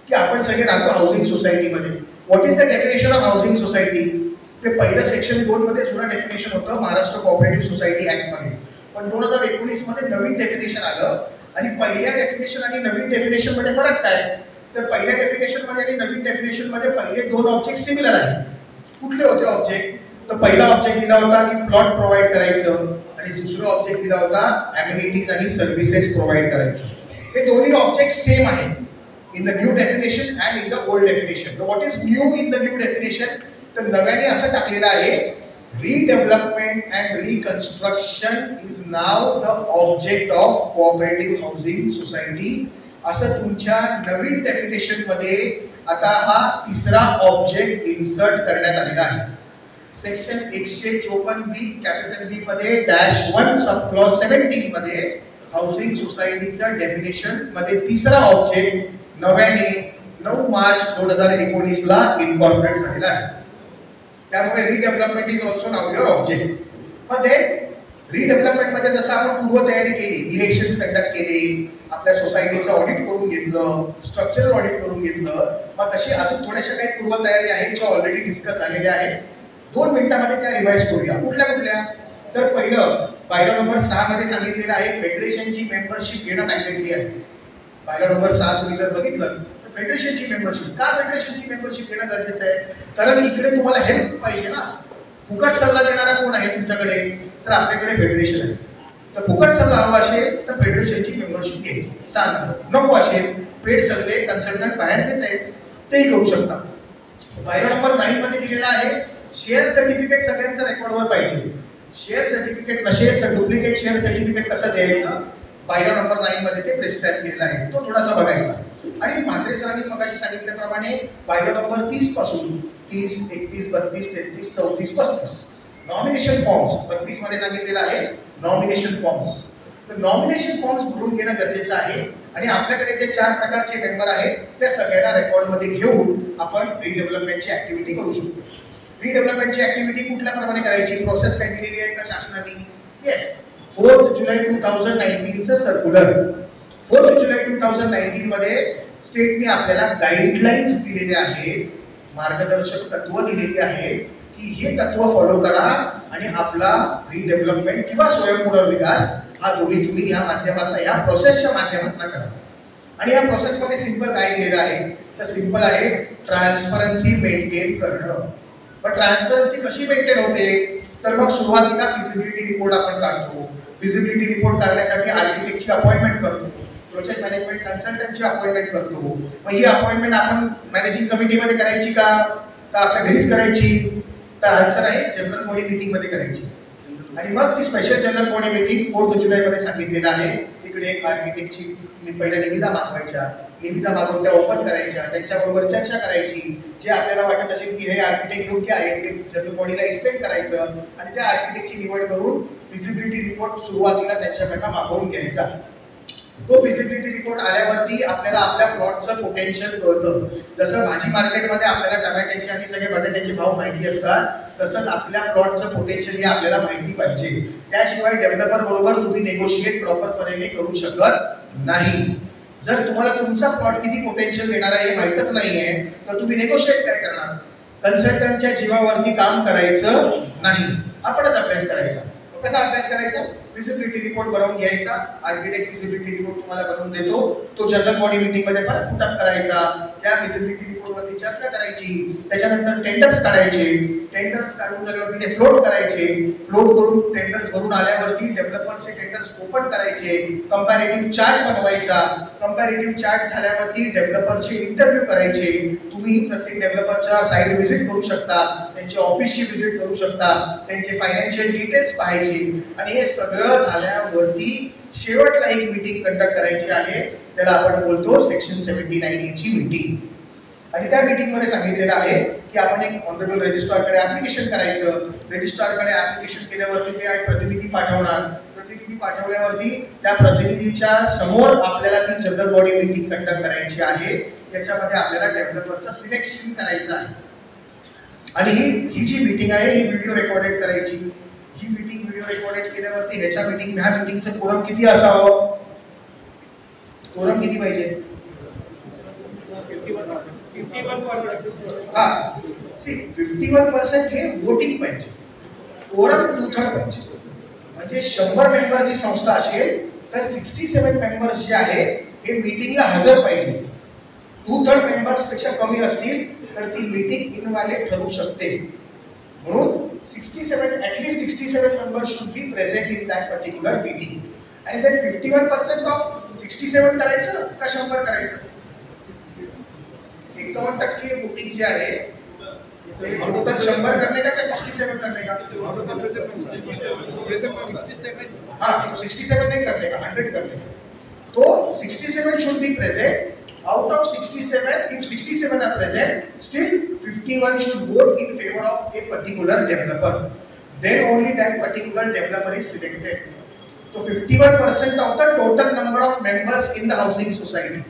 की आपण सगळे राहतो हाऊसिंग सोसायटीमध्ये. What is the definition of housing society. ते पहिलं सेक्शन 2 मध्ये जुनं डेफिनेशन होतं महाराष्ट्र कोऑपरेटिव्ह सोसायटी ऍक्टमध्ये, पण 2019 मध्ये नवीन डेफिनेशन आलं. आणि पहिल्या डेफिनेशन आणि नवीन डेफिनेशन मध्ये फरक काय, तर पहिल्या डेफिनेशन मध्ये आणि नवीन डेफिनेशन मध्ये पहिले 2 ऑब्जेक्ट सिमिलर आहेत. कुठले होते ऑब्जेक्ट, तर पहिला ऑब्जेक्ट दिला होता की प्लॉट प्रोव्हाइड करायचं आणि दुसरा ऑब्जेक्ट दिला होता अम्युनिटीज आणि सर्व्हिसेस प्रोव्हाइड करायचं. हे दोन्ही ऑब्जेक्ट सेम आहेत in the new definition and in the old definition. What is new in the new definition, तर नव्याने असं टाकलेलं आहे redevelopment and reconstruction is now the object of cooperative housing society. असं तुमच्या नवीन डेफिनेशन मध्ये आता हा तिसरा ऑब्जेक्ट इन्सर्ट करण्यात आलेला आहे. सेक्शन 154B कॅपिटल B मध्ये -1 सब क्लॉज 17 मध्ये हाऊसिंग सोसायटीचा डेफिनेशन मध्ये तिसरा ऑब्जेक्ट नव्याने 9 मार्च 2019 ला इनकॉर्पोरेट झालेला आहे. त्यामुळे redevelopment is also now your object. मग ते रिडेव्हलपमेंटमध्ये जसं आपण पूर्वतयारी केली, इलेक्शन्स कंडक्ट केली, आपल्या सोसायटीचं ऑडिट करून घेतलं, स्ट्रक्चरल ऑडिट करून घेतलं, मग तशी अजून थोड्याशा काही पूर्वतयारी आहेत ज्या ऑलरेडी डिस्कस झालेल्या आहेत. 2 मिनिटांमध्ये त्या रिवाइज करूया. कुठल्या, तर पहिलं बायलॉ नंबर 6 मध्ये सांगितलेलं आहे फेडरेशनची मेंबरशिप घेणं मॅन्डेटरी आहे. बायलॉ नंबर 6 तुम्ही जर बघितलं, फेडरेशनची मेंबरशिप, का फेडरेशनची मेंबरशिप घेणं गरजेचं आहे, कारण इकडे तुम्हाला हेल्प पाहिजे ना. फुकट सल्ला देणारा कोण आहे तुमच्याकडे, तर आपल्याकडे फेडरेशन आहे. तर फुकट सल्ला हवा असेल तर फेडरेशनची मेंबरशिप घ्यायची. सांग नको असेल पेड सल्ले कन्सल्टंट बाहेर देत आहेत, तेही करू शकता. बायलॉ नंबर 9 मध्ये दिलेला आहे शेअर सर्टिफिकेट सगळ्यांच्या रेकॉर्डवर पाहिजे. शेअर सर्टिफिकेट नसेल तर डुप्लिकेट शेअर सर्टिफिकेट कसं द्यायचं, बायलॉ नंबर 9 मध्ये ते प्रिस्क्राईब केलेला आहे, तो थोडासा बघायचा. आणि म्हात्रे सरांनी मगाशी सांगितल्याप्रमाणे बायलॉ नंबर 30 पासून 30, 31, 32, 33, 34, 35 नॉमिनेशन फॉर्म्स 32 मध्ये सांगितलेलं आहे नॉमिनेशन फॉर्म्स. तर नॉमिनेशन फॉर्म्स भरून घेणं गरजेचं आहे. आणि आपल्याकडे जे 4 प्रकारचे मेंबर आहेत त्या सगळ्यांना रेकॉर्डमध्ये घेऊन आपण रिडेव्हलपमेंटची ऍक्टिव्हिटी करू शकतो. रिडेव्हलपमेंटची ऍक्टिव्हिटी कुठल्या प्रमाणे करायची, प्रोसेस काय दिलेली आहे का शासनाने, येस 4 जुलै 2019 चं सर्क्युलर. 4 जुलै 2019 मध्ये स्टेटने आपल्याला गाईडलाईन्स दिलेले आहेत, मार्गदर्शक तत्व दिलेली आहेत की हे तत्व फॉलो करा आणि आपला रिडेव्हलपमेंट किंवा स्वयंपुनर्विकास हा दोन्ही तुम्ही या माध्यमातून, या प्रोसेसच्या माध्यमातून करा. आणि या प्रोसेसमध्ये सिंपल काय दिलेलं आहे, तर सिंपल आहे ट्रान्सपरन्सी मेंटेन करणं. पण ट्रान्सपरन्सी कशी मेंटेन होते, तर मग सुरुवातीला फिजिबिलिटी रिपोर्ट आपण काढतो. फिजिबिलिटी रिपोर्ट काढण्यासाठी आर्किटेक्टची अपॉइंटमेंट करतो, प्रोजेक्ट मॅनेजमेंट कन्सल्टंटची अपॉइंटमेंट करतो. मग ही अपॉइंटमेंट आपण मॅनेजिंग कमिटीमध्ये करायची का आपल्या घरीच करायची, तर आन्सर आहे जनरल बॉडी मीटिंगमध्ये करायची. आणि मग ती स्पेशल जनरल बॉडी मीटिंग 4 जुलैमध्ये सांगितलेलं आहे. तिकडे एक आर्किटेक्टची पहिल्या निविदा मागवायच्या, निविदा मागवून त्या ओपन करायच्या, त्यांच्याबरोबर चर्चा करायची. जे आपल्याला वाटत असेल की हे आर्किटेक्ट योग्य आहे ते जनरल बॉडीला एक्सप्लेन करायचं आणि त्या आर्किटेक्टची निवड करून फिजिबिलिटी रिपोर्ट सुरुवातीला त्यांच्याकडनं मागवून घ्यायचा. तो फिजिबिलिटी रिपोर्ट आल्यावरती आपल्याला आपल्या प्लॉटचं पोटेन्शियल कळतं. जसं भाजी मार्केटमध्ये आपल्याला टमाट्याचे आणि सगळे बटाट्याचे भाव माहिती असतात, तसंच आपल्या प्लॉटचं पोटेन्शियल हे आपल्याला माहिती पाहिजे. त्याशिवाय डेव्हलपर बरोबर तुम्ही नेगोशिएट प्रॉपरपणे करू शकत नाही. जर तुम्हाला तुमचा प्लॉट किती पोटेन्शियल देणार आहे हे माहीतच नाहीये तर तुम्ही नेगोशिएट काय करणार? कन्सल्टंटच्या जीवावरती काम करायचं नाही, आपणच अभ्यास करायचा. कसा अभ्यास करायचा? फिजिबिलिटी रिपोर्ट बनवून घ्यायचा. आर्किटेक्ट फिजिबिलिटी रिपोर्ट तुम्हाला बनवून देतो, तो जनरल बॉडी मीटिंग मध्ये परत पुटअप करायचा. त्या फिजिबिलिटी रिपोर्टवरती चर्चा करायची. त्याच्यानंतर टेंडर्स काढायचे. टेंडर्स काढून झाल्यावरती ते फ्लोट करायचे. फ्लोट करून टेंडर्स भरून आल्यावरती डेव्हलपरचे टेंडर्स ओपन करायचे. कंपॅरेटिव्ह चार्ट बनवायचा. कंपॅरेटिव्ह चार्ट झाल्यावरती डेव्हलपरचे इंटरव्ह्यू करायचे. तुम्ही प्रत्येक डेव्हलपरच्या साईट व्हिजिट करू शकता, त्यांची ऑफिसची व्हिजिट करू शकता, त्यांचे फायनान्शियल डिटेल्स पाहायचे. आणि हे सगळं झाल्यावरती शेवटला एक मीटिंग कंडक्ट करायची आहे, त्याला आपण बोलतो सेक्शन 79A ची मीटिंग. आणि त्या मीटिंग मध्ये सांगितलेलं आहे की आपण एक ऑनरेबल रजिस्ट्रारकडे ऍप्लिकेशन करायचं. रजिस्ट्रारकडे ऍप्लिकेशन केल्यावरती ते प्रतिनिधी पाठवणार. प्रतिनिधी पाठवल्यावरती त्या प्रतिनिधीच्या समोर आपल्याला ती जनरल बॉडी मीटिंग कंडक्ट करायची आहे. त्याच्यामध्ये आपल्याला डेव्हलपरचं सिलेक्शन करायचं आहे. आणि ही जी मीटिंग आहे ही व्हिडिओ रेकॉर्डेड करायची. ही मीटिंग व्हिडिओ रेकॉर्डेड केल्यावरती ह्या मीटिंगचं कोरम किती असावं? कोरम किती पाहिजे? 51% हे वोटिंग पाहिजे. कोरम 2/3 पाहिजे. म्हणजे 100 मेंबरची संस्था असेल तर 67 मेंबर्स जे आहे हे मीटिंगला हजर पाहिजे. 2/3 मेंबर्स पेक्षा कमी असतील तर ती मीटिंग इनव्हॅलिड ठरू शकते. म्हणून 67 members should be present in that particular meeting. And then 51% of 67 करायचं का 100 करायचं? 51% वोटिंग जे आहे टोटल 100 करने का 67 करने का? हाँ, तो 67 नहीं करने का, 100 करने का. तो 67 should be present. Out of 67, if 67 are present, still 51 should vote in favor of a particular developer. Then only that particular developer is selected. So 51% of the total number of members in the housing society,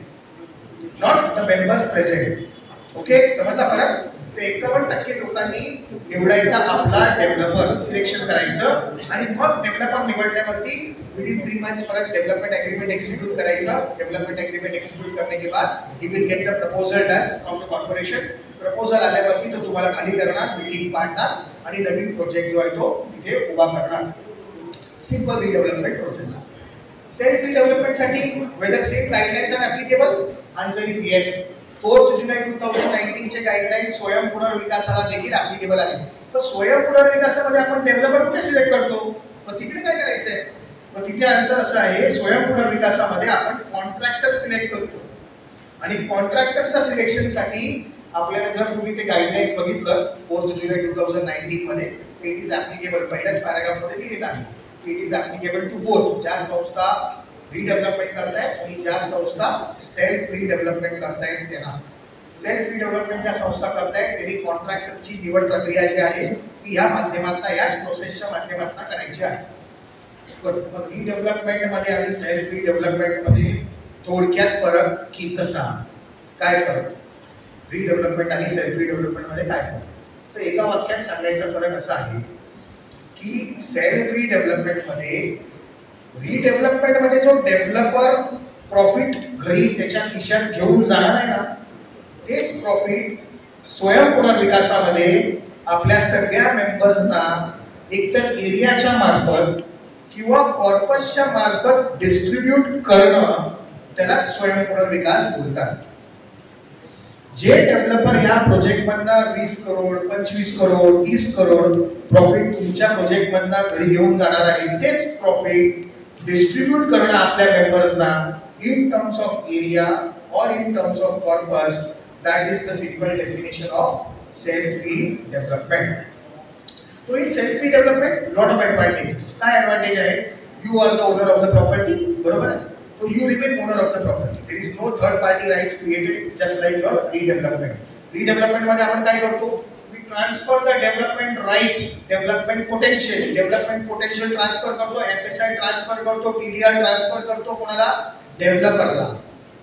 not the members present. Okay, समजला फरक? ते 51% लोकांनी निवडायचा आपला डेव्हलपर, सिलेक्शन करायचं आणि मग डेव्हलपर निवडल्यावरती विदिन 3 months परत डेव्हलपमेंट एग्रीमेंट एक्झिक्यूट करायचं. डेव्हलपमेंट एग्रीमेंट एक्झिक्यूट करने के बाद he will get the proposal done from the corporation. Proposal आल्यावरती तो तुम्हाला खाली करणार, मीटिंग पाडणार आणि नवीन प्रोजेक्ट जो आहे तो इथे उभा करणार. Simple redevelopment process. सेल्फ रिडेव्हलपमेंटसाठी whether same guidelines are applicable? Answer is yes. 4 जुलै 2019 चे गाईडलाईन्स स्वयं पुनर्विकासाला देखील ऍप्लिकेबल आहे. तर स्वयं पुनर्विकासामध्ये आपण डेव्हलपर कुठे सिलेक्ट करतो? मग तिकडे काय करायचंय? मग तिथे आन्सर असं आहे, स्वयं पुनर्विकासामध्ये आपण कॉन्ट्रॅक्टर सिलेक्ट करतो. आणि कॉन्ट्रॅक्टरच्या सिलेक्शनसाठी आपल्याला जर तुम्ही ते गाईडलाईन्स बघितलं 4 जुलै 2019 मध्ये, इट इज ऍप्लिकेबल, पहिल्याच पॅराग्राफमध्ये लिहिलेलं आहे, it is applicable to both. ज्या संस्था रिडेव्हलपमेंट करतायत आणि ज्या संस्था सेल्फ रिडेव्हलपमेंट करतायत त्यांना. सेल्फ रिडेव्हलपमेंट ज्या संस्था करतायत त्यांनी कॉन्ट्रॅक्टरची निवड प्रक्रिया जी आहे ती या माध्यमातून, याच प्रोसेसच्या माध्यमातून करायची आहे. मग रिडेव्हलपमेंट मध्ये आणि सेल्फ रिडेव्हलपमेंट मध्ये थोडक्यात फरक की कसा? काय फरक? रिडेव्हलपमेंट आणि सेल्फ रिडेव्हलपमेंट मध्ये काय फरक? तर एका वाक्यात सांगायचा फरक असा आहे की सेल्फ रिडेव्हलपमेंट मध्ये जो डेव्हलपर प्रॉफिट घरी त्याच्या खिशात घेऊन जाणार आहे ना, तेच प्रॉफिट स्वयं पुनर्विकासामध्ये आपल्या सगळ्या मेंबर्सना एकतर एरियाच्या मार्फत किंवा कॉर्पसच्या मार्फत डिस्ट्रीब्यूट करणं, त्याला स्वयं पुनर्विकास बोलतात. जे डेव्हलपर ह्या प्रोजेक्टमधनं 20 करोड 25 करोड 30 करोड प्रॉफिट तुमच्या प्रोजेक्टमधनं घरी घेऊन जाणार आहे, तेच प्रॉफिट डिस्ट्रीब्यूट करणं आपल्या मेंबर्सना इन टर्म्स ऑफ एरिया और in terms of corpus. That is the simple definition of self redevelopment. तो in self development lot of advantages. काय ॲडव्हान्टेज आहे? You are the owner of the property, बरोबर आहे. So you remain owner of the property. There is no third party rights created, just like your redevelopment. Redevelopment मध्ये आपण काय करतो? We transfer the development rights, development potential transfer करतो, FSI transfer करतो, TDR transfer करतो कोणाला? डेव्हलपरला.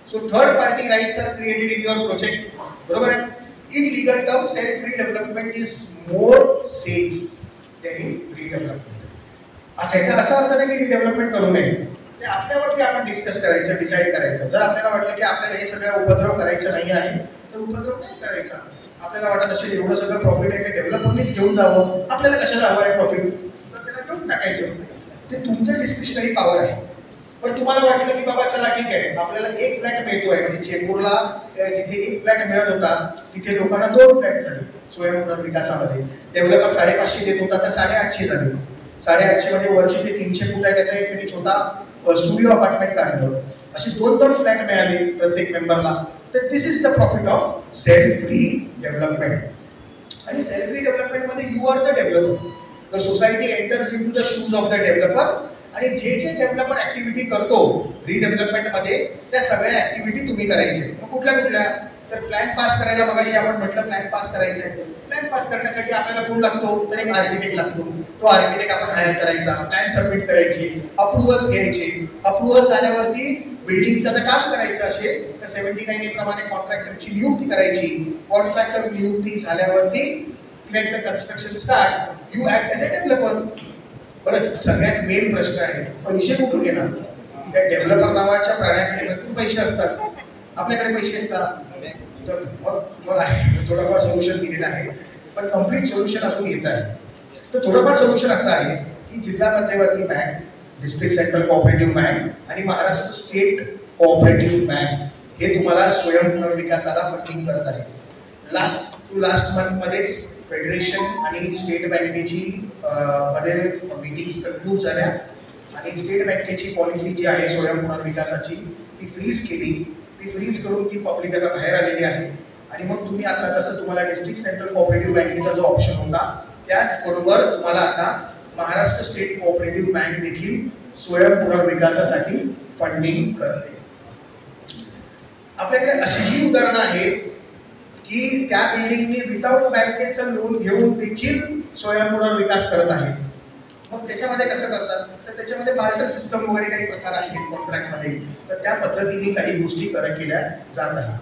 So third party rights are created in your project, बरोबर आहे. In legal terms, self-redevelopment is more safe than in redevelopment. याचा असा अर्थ नाही की रिडेव्हलपमेंट करू नये. ते आपल्यावरती आपण डिस्कस करायचं, डिसाईड करायचं. जर आपल्याला वाटलं की आपल्याला हे सगळं उपद्रव करायचं नाही आहे तर उपद्रव नाही करायचा. आपल्याला वाटत असेल एवढं सगळं प्रॉफिट आहे ते डेव्हलपरनीच घेऊन जावं, आपल्याला कशाला हवं आहे प्रॉफिट, तर त्याला घेऊन टाकायचं. ते तुमचं डिस्क्रिशनरी पॉवर आहे. पण तुम्हाला वाटलं की बाबा चला ठीक आहे, आपल्याला एक फ्लॅट मिळतोय, म्हणजे चेंबूरला जिथे एक फ्लॅट मिळत होता तिथे लोकांना 2 फ्लॅट झाले स्वयं विकासामध्ये. डेव्हलपर 550 देत होता तर 850 झाले. 850 मध्ये वरचे जे 300 फूट आहे त्याचा एक त्यांनी छोटा स्टुडिओ अपार्टमेंट काढलं. असे 2-2 फ्लॅट मिळाले प्रत्येक मेंबरला. तर this is the profit of self redevelopment. आणि सेल्फ रिडेव्हलपमेंट मध्ये you are the developer. The society enters in to the shoes of the developer. आणि जे जे डेव्हलपर ऍक्टिव्हिटी करतो रिडेव्हलपमेंट मध्ये त्या सगळ्या ऍक्टिव्हिटी तुम्ही करायचे. मग कुठल्या? तर प्लॅन पास करायला मगाशी आपण म्हटलं प्लॅन पास करायचं आहे. प्लॅन पास करण्यासाठी आपल्याला कोण लागतो? तर एक आर्किटेक्ट लागतो. तो आर्किटेक्ट आपण हायर करायचा, प्लॅन सबमिट करायची, अप्रुव्हल्स घ्यायचे. अप्रुव्हल्स आल्यावरती बिल्डिंगचं जर काम करायचं असेल तर 79A प्रमाणे कॉन्ट्रॅक्टरची नियुक्ती करायची. कॉन्ट्रॅक्टर नियुक्ती झाल्यावरती let the construction start. You act as a developer. बरं, सगळ्यात मेन प्रश्न आहे पैसे कुठून येणार? त्या डेव्हलपर नावाच्या प्राण्याकडे भरपूर पैसे असतात, आपल्याकडे पैसे आहेत का? तर मग आहे थोडंफार सोल्युशन दिलेलं आहे, पण कम्प्लीट सोल्युशन अजून येत आहे. तर थोडंफार सोल्युशन असं आहे की जिल्हा मध्यवर्ती bank, district central cooperative bank आणि महाराष्ट्र स्टेट कोऑपरेटिव्ह बँक हे तुम्हाला स्वयं पुनर्विकासाला फंडिंग करत आहे. लास्ट मंथमध्येच फेडरेशन आणि स्टेट बँकेची मध्ये मीटिंग्स कन्क्लूड झाल्या आणि स्टेट बँकेची पॉलिसी जी आहे स्वयं पुनर्विकासाची ती फ्रीज केली. ती फ्रीज करून ती पब्लिक आता बाहेर आलेली आहे. आणि मग तुम्ही आता जसं तुम्हाला डिस्ट्रिक्ट सेंट्रल कोऑपरेटिव्ह बँकेचा जो ऑप्शन होता त्याचबरोबर तुम्हाला आता महाराष्ट्र स्टेट कोऑपरेटिव्ह बँक देखील स्वयं पुनर्विकासासाठी फंडिंग करते. आपल्याकडे अशीही उदाहरणं आहेत की त्या बिल्डिंगनी विदाउट बँकेचं लोन घेऊन देखील स्वयं पुनर्विकास करत आहे. मग त्याच्यामध्ये कसं करतात? तर त्याच्यामध्ये बार्टर सिस्टम वगैरे काही प्रकार आहेत कॉन्ट्रॅक्टमध्ये, तर त्या पद्धतीने काही गोष्टी केल्या जात आहेत.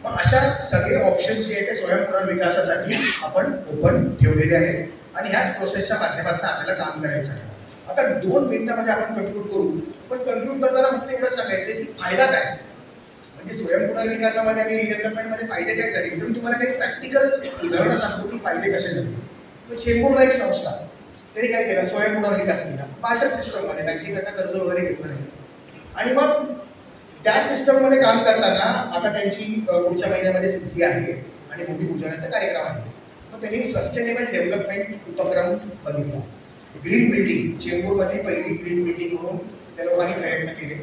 मग अशा सगळे ऑप्शन्स जे आहेत ते स्वयं पुनर्विकासासाठी आपण ओपन ठेवलेले आहेत आणि ह्याच प्रोसेसच्या माध्यमातून आपल्याला काम करायचं आहे. आता 2 मिनिटांमध्ये आपण कन्क्लूड करू, पण कन्क्लूड करताना फक्त एवढंच सांगायचं की फायदा काय, म्हणजे स्वयं पुनर्विकासामध्ये आणि रिडेव्हलपमेंटमध्ये फायदे काय झाले. तर मी तुम्हाला काही प्रॅक्टिकल उदाहरणं सांगतो की फायदे कसे झाले. चेंबूरला एक संस्था तरी काय केलं, स्वयं पुनर्विकास केला बार्टर सिस्टममध्ये, बँकेकडनं कर्ज वगैरे घेतलं नाही. आणि मग त्या सिस्टममध्ये काम करताना आता त्यांची पुढच्या महिन्यामध्ये CC आहे आणि भूमिपूजनाचा कार्यक्रम आहे. मग त्यांनी सस्टेनेबल डेव्हलपमेंट उपक्रम बघितला. ग्रीन बिल्डिंग, चेंबूरमधली पहिली ग्रीन बिल्डिंग म्हणून त्या लोकांनी प्रयत्न केले.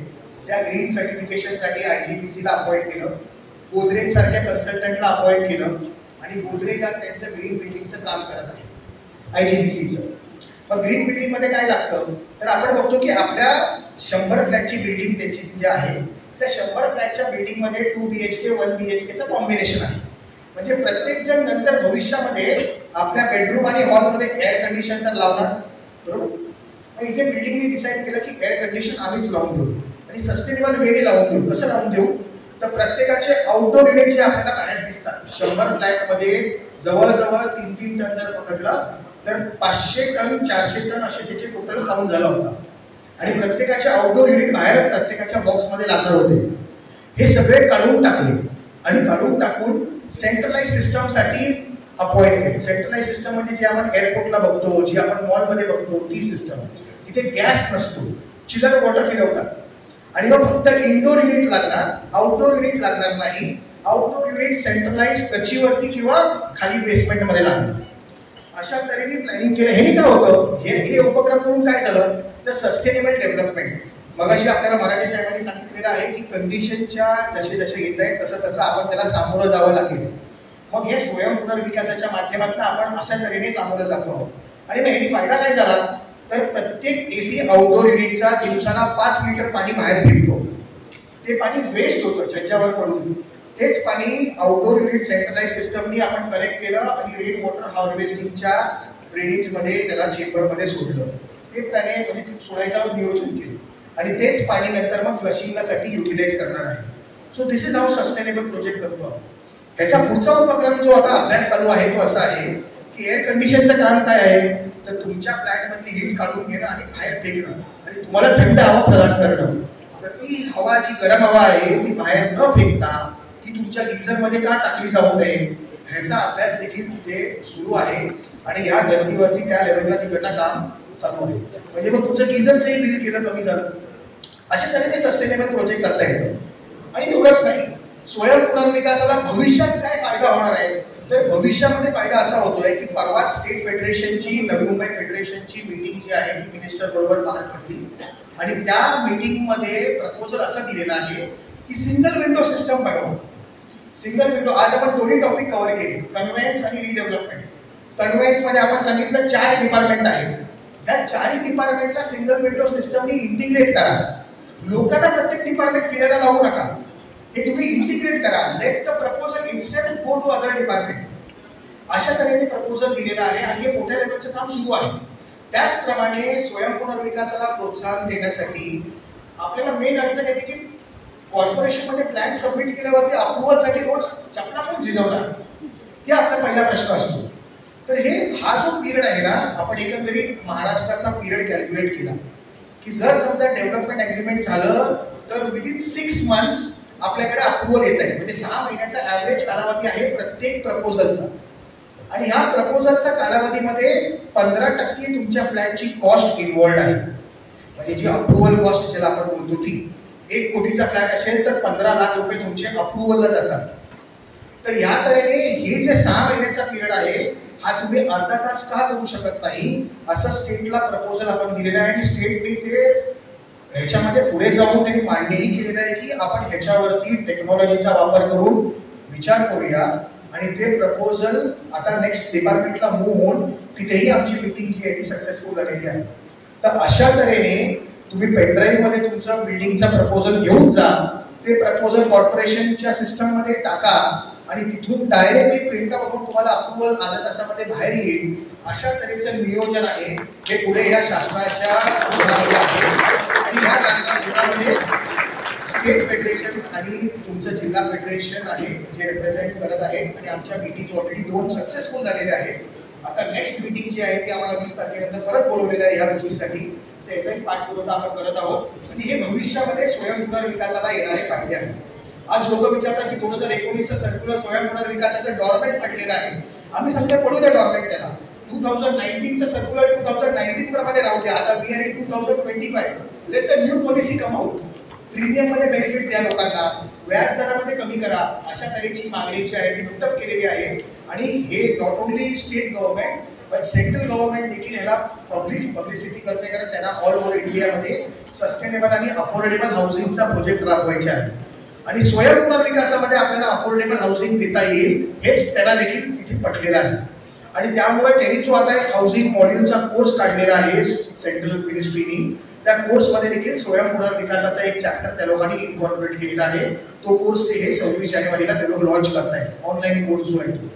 त्या ग्रीन सर्टिफिकेशनसाठी IGBCला अपॉइंट केलं, गोदरेज सारख्या कन्सल्टंटला अपॉइंट केलं आणि गोदरेज त्यांचं ग्रीन बिल्डिंगचं काम करत आहे IGBCचं. मग ग्रीन बिल्डिंगमध्ये काय लागतं, तर आपण बघतो की आपल्या 100 फ्लॅटची बिल्डिंग त्यांची जी आहे त्या 100 फ्लॅटच्या बिल्डिंगमध्ये 2 BHK 1 BHKचं कॉम्बिनेशन आहे. म्हणजे प्रत्येक जण नंतर भविष्यामध्ये आपल्या बेडरूम आणि हॉलमध्ये एअर कंडिशन तर लावणार, बरोबर. मग इथे बिल्डिंगने डिसाईड केलं की एअर कंडिशन आम्हीच लावून देऊ आणि सस्टेनेबल वेने लावून देऊ. कसं लावून देऊ, तर प्रत्येकाचे आउटडोर युनिट जे आपल्याला बाहेर दिसतात 100 फ्लॅटमध्ये जवळजवळ 3-3 टन जर पकडला तर 500 टन 400 टन असे त्याचे टोटल काउंट झाला होता. आणि प्रत्येकाचे आउटडोर युनिट बाहेर प्रत्येकाच्या बॉक्समध्ये लागणार होते. हे सगळे काढून टाकले आणि काढून टाकून सेंट्रलाइज सिस्टमसाठी अपॉइंट केले. सेंट्रलाइज सिस्टम म्हणजे जे आपण एअरपोर्टला बघतो, जी आपण मॉलमध्ये बघतो ती सिस्टम. तिथे गॅस नसतो, चिलर वॉटर फिरवतात आणि मग फक्त इनडोर युनिट लागणार, आउटडोर युनिट लागणार नाही. आउटडोर युनिट सेंट्रलाइज कचीवरती किंवा खाली बेसमेंटमध्ये लागणार. अशा तऱ्हेने प्लॅनिंग केलं. हे काय होतं, हे उपक्रम करून काय झालं तर सस्टेनेबल डेव्हलपमेंट. मगाशी आपल्याला मराठे साहेबांनी सांगितलेलं आहे की कंडिशनच्या जसे जसे येत आहेत तसं तसं आपण त्याला सामोरं जावं लागेल. मग हे स्वयं पुनर्विकासाच्या माध्यमातून आपण अशा तऱ्हेने सामोरं जातो आहोत. आणि मग ह्यानी फायदा काय झाला तर प्रत्येक एसी आउटडोर युनिटच्या दिवसाला 5 लिटर पाणी बाहेर फेकतो. ते पाणी वेस्ट होतं ज्याच्यावर पडून. तेच पाणी आउटडोर युनिट सेंट्रलाइज सिस्टमनी आपण कलेक्ट केलं आणि रेन वॉटर हार्वेस्टिंगच्या ड्रेनेजमध्ये त्याला चेंबरमध्ये सोडलं. ते त्याने म्हणजे सोडायचं नियोजन केलं आणि तेच पाणी नंतर मग फ्लशिंगसाठी युटिलाइज करणार आहे. So this is how sustainable project करतो आपण. ह्याचा पुढचा उपक्रम जो आता अभ्यास चालू आहे तो असा आहे की एअर कंडिशनचं काम काय आहे तर तुमच्या फ्लॅटमधली हीट काढून घेणं आणि बाहेर फेकणं आणि तुम्हाला थंड हवा प्रदान करणं. तर ती हवा जी गरम हवा आहे ती बाहेर न फेकता ती तुमच्या गिझरमध्ये का टाकली जाऊ नये ह्याचा अभ्यास देखील तिथे सुरू आहे आणि ह्या धर्तीवरती त्या लेवलला तिकडनं काम चालू आहे. म्हणजे मग तुमचं गिझरचंही बिल केलं कमी झालं. अशा तऱ्हेने सस्टेनेबल प्रोजेक्ट करता येतं. आणि एवढंच नाही, स्वयं पुनर्विकासाला भविष्यात काय फायदा होणार आहे तर भविष्यामध्ये फायदा असा होतोय की परवाच स्टेट फेडरेशनची नवी मुंबई फेडरेशनची मीटिंग जी आहे ती मिनिस्टर बरोबर पार पडली आणि त्या मीटिंगमध्ये प्रपोजल असं दिलेलं आहे की सिंगल विंडो सिस्टम बघावं. सिंगल विंडो आज आपण दोन्ही टॉपिक कव्हर केले, कन्व्हेन्स आणि रिडेव्हलपमेंट. कन्व्हेन्समध्ये आपण सांगितलं 4 डिपार्टमेंट आहेत. त्या 4ही डिपार्टमेंटला सिंगल विंडो सिस्टमनी इंटिग्रेट करा. लोकांना प्रत्येक डिपार्टमेंट फिरायला लावू नका, हे तुम्ही इंटिग्रेट करा. Let the proposal itself go to other department. अशा तऱ्हेने प्रपोजल दिलेलं आहे आणि हे मोठ्या लेवलचं काम सुरू आहे. त्याचप्रमाणे स्वयं पुनर्विकासाला प्रोत्साहन देण्यासाठी आपल्याला मेन अडचण येते की कॉर्पोरेशनमध्ये प्लॅन सबमिट केल्यावरती अप्रुव्हलसाठी रोज चपला पण झिजवणार, हे आपला पहिला प्रश्न असतो. तर हा जो पिरियड आहे ना आपण एकंदरीत महाराष्ट्राचा पिरियड कॅल्क्युलेट केला की जर समजा डेव्हलपमेंट ॲग्रीमेंट झालं तर विदिन 6 मंथ्स आपल्याकडे अप्रुव्हल येत आहे. म्हणजे 6 महिन्याचा ॲव्हरेज कालावधी आहे प्रत्येक प्रपोजलचा. आणि ह्या प्रपोजलच्या कालावधीमध्ये 15% तुमच्या फ्लॅटची कॉस्ट इन्व्हॉल्ड आहे. म्हणजे जी अप्रुव्हल कॉस्ट ज्याला आपण बोलतो ती 1 कोटीचा फ्लॅट असेल तर 15 लाख रुपये तुमचे अप्रुव्हलला जातात. तर या तऱ्हेने हे जे 6 महिन्याचा पिरियड आहे हा तुम्ही अर्धा तास का करू शकत नाही असं स्टेटला प्रपोजल आपण दिलेलं आहे आणि स्टेटने ते ह्याच्यामध्ये पुढे जाऊन त्यांनी मान्यही केलेलं आहे की आपण ह्याच्यावरती टेक्नॉलॉजीचा वापर करून विचार करूया आणि ते प्रपोजल आता नेक्स्ट डिपार्टमेंटला मूव्ह होऊन तिथेही आमची मीटिंग जी आहे ती सक्सेसफुल झालेली आहे. तर अशा तऱ्हेने तुम्ही पेनड्राईव्हमध्ये तुमचं बिल्डिंगचा प्रपोजल घेऊन जा, ते प्रपोजल कॉर्पोरेशनच्या सिस्टममध्ये टाका आणि तिथून डायरेक्टली प्रिंट आउट होऊन तुम्हाला अप्रुव्हल अर्ध्या तासामध्ये बाहेर येईल. अशा तऱ्हेचं नियोजन आहे हे पुढे या शासनाच्या धोरणामध्ये आहे. आणि ह्या धोरणामध्ये स्टेट फेडरेशन आणि तुमचं जिल्हा फेडरेशन आहे जे रिप्रेझेंट करत आहे आणि आमच्या मीटिंग ऑलरेडी 2 सक्सेसफुल झालेल्या आहेत. आता नेक्स्ट मीटिंग जी आहे ती आम्हाला 20 तारखेनंतर परत बोलवलेलं आहे या गोष्टीसाठी. त्याचाही पाठपुरावा आपण करत आहोत. म्हणजे हे भविष्यामध्ये स्वयं पुनर्विकासाला येणारे फायदे आहेत. आज लोक विचारतात की 2019चं सर्क्युलर स्वयं पुनर्विकासाचं डॉर्मेंट पडलेलं आहे. आम्ही सांगतो पडू द्या डॉर्मेंट त्याला. 2019चं सर्क्युलर 2019 प्रमाणे राहू द्या. आता we are in 2025. Let the new policy come out. प्रीमियममध्ये बेनिफिट द्या लोकांना, व्याजदरामध्ये कमी करा. अशा तऱ्हेची मागणी जी आहे ती नुकतच केलेली आहे. आणि हे नॉट ओनली स्टेट गव्हर्नमेंट पण सेंट्रल गव्हर्नमेंट देखील ह्याला पब्लिसिटी करते कारण त्यांना ऑल ओव्हर इंडियामध्ये सस्टेनेबल आणि अफोर्डेबल हाऊसिंगचा प्रोजेक्ट राबवायचा आहे. आणि स्वयं पुनर्विकासामध्ये आपल्याला अफोर्डेबल हाऊसिंग देता येईल हेच त्यांना देखील तिथे पटलेलं आहे. आणि त्यामुळे त्यांनी जो आता एक हाऊसिंग मॉड्यूलचा कोर्स काढलेला आहे सेंट्रल मिनिस्ट्रीनी, त्या कोर्समध्ये देखील स्वयं पुनर्विकासाचा एक चॅप्टर त्या लोकांनी इन्कॉर्पोरेट केलेला आहे. तो कोर्स ते हे 26 जानेवारीला ते लोक लॉन्च करतायत, ऑनलाईन कोर्स जो आहे तो.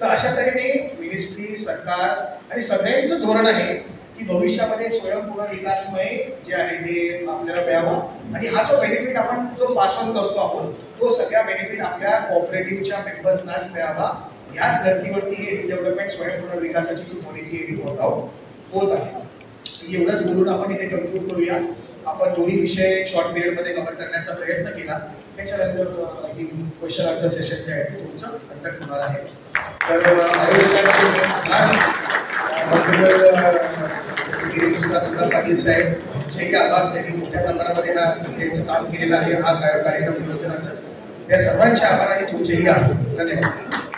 तर अशा तऱ्हेने मिनिस्ट्री, सरकार आणि सगळ्यांचं धोरण आहे की भविष्यामध्ये स्वयं पुनर्विकासमय जे आहे ते आपल्याला मिळावं आणि हा जो बेनिफिट आपण जो पास ऑन करतो आहोत तो सगळ्या बेनिफिट आपल्या कोऑपरेटिव्हच्या मेंबर्सनाच मिळावा. ह्याच धर्तीवरती हे रिडेव्हलपमेंट स्वयं पुनर्विकासाची जी पॉलिसी आहे ती होत आहे. एवढंच बोलून आपण इथे कन्क्लूड करूया. आपण दोन्ही विषय शॉर्ट पिरियडमध्ये कव्हर करण्याचा प्रयत्न केला. त्याच्यानंतर I think question answer session जे आहे ते तुमचं कंडक्ट होणार आहे. तर पाटील साहेब जे आभार त्यांनी मोठ्या प्रमाणामध्ये याचं काम केलेलं आहे. हा कार्यक्रम नियोजनाचं त्या सर्वांचे आभार आणि तुमचेही आभार. धन्यवाद.